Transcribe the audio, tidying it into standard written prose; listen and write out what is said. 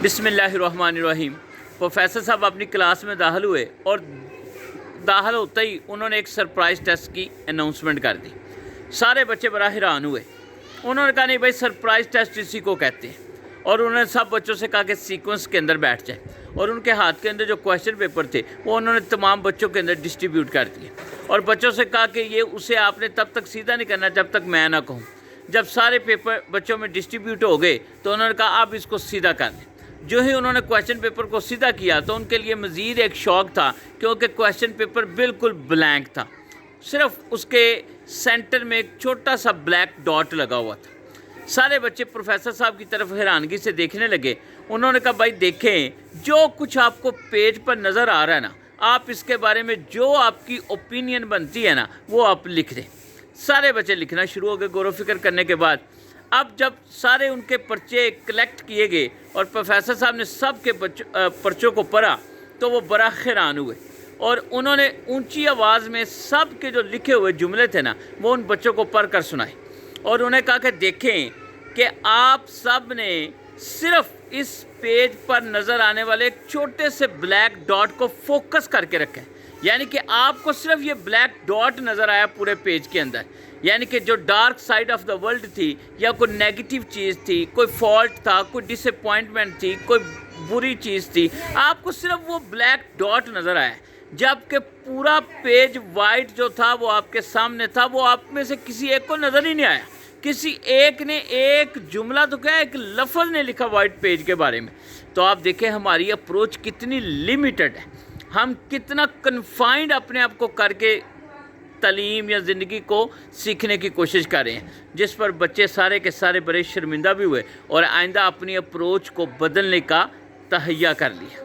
बिस्मिल्लाहिर्रहमानिर्रहीम। प्रोफेसर साहब अपनी क्लास में दाखिल हुए और दाखिल होते ही उन्होंने एक सरप्राइज़ टेस्ट की अनाउंसमेंट कर दी। सारे बच्चे बड़ा हैरान हुए। उन्होंने कहा नहीं भाई, सरप्राइज़ टेस्ट इसी को कहते हैं। और उन्होंने सब बच्चों से कहा कि सीक्वेंस के अंदर बैठ जाए, और उनके हाथ के अंदर जो क्वेश्चन पेपर थे वो उन्होंने तमाम बच्चों के अंदर डिस्ट्रीब्यूट कर दिए। और बच्चों से कहा कि ये उसे आपने तब तक सीधा नहीं करना जब तक मैं ना कहूँ। जब सारे पेपर बच्चों में डिस्ट्रीब्यूट हो गए तो उन्होंने कहा आप इसको सीधा कर दें। जो ही उन्होंने क्वेश्चन पेपर को सीधा किया तो उनके लिए मज़ीद एक शौक़ था, क्योंकि क्वेश्चन पेपर बिल्कुल ब्लैंक था। सिर्फ उसके सेंटर में एक छोटा सा ब्लैक डॉट लगा हुआ था। सारे बच्चे प्रोफेसर साहब की तरफ हैरानगी से देखने लगे। उन्होंने कहा भाई देखें, जो कुछ आपको पेज पर नज़र आ रहा है ना, आप इसके बारे में जो आपकी ओपिनियन बनती है ना, वो आप लिख दें। सारे बच्चे लिखना शुरू हो गए गौर व फिक्र करने के बाद। अब जब सारे उनके पर्चे कलेक्ट किए गए और प्रोफेसर साहब ने सब के पर्चों को पढ़ा तो वो बड़ा हैरान हुए, और उन्होंने ऊंची आवाज़ में सब के जो लिखे हुए जुमले थे ना, वो उन बच्चों को पढ़ कर सुनाए। और उन्हें कहा कि देखें कि आप सब ने सिर्फ इस पेज पर नज़र आने वाले एक छोटे से ब्लैक डॉट को फोकस करके रखें। यानी कि आपको सिर्फ ये ब्लैक डॉट नज़र आया पूरे पेज के अंदर। यानी कि जो dark side of the world थी, या कोई नेगेटिव चीज़ थी, कोई फॉल्ट था, कोई डिसअपॉइंटमेंट थी, कोई बुरी चीज़ थी, आपको सिर्फ वो ब्लैक डॉट नज़र आया। जबकि पूरा पेज वाइट जो था वो आपके सामने था, वो आप में से किसी एक को नज़र ही नहीं आया। किसी एक ने एक जुमला तो क्या, एक लफ्ज़ ने लिखा वाइट पेज के बारे में। तो आप देखें हमारी अप्रोच कितनी लिमिटेड है, हम कितना कन्फाइंड अपने आप को करके तालीम या ज़िंदगी को सीखने की कोशिश कर रहे हैं, जिस पर बच्चे सारे के सारे बड़े शर्मिंदा भी हुए और आइंदा अपनी अप्रोच को बदलने का तहैया कर लिया।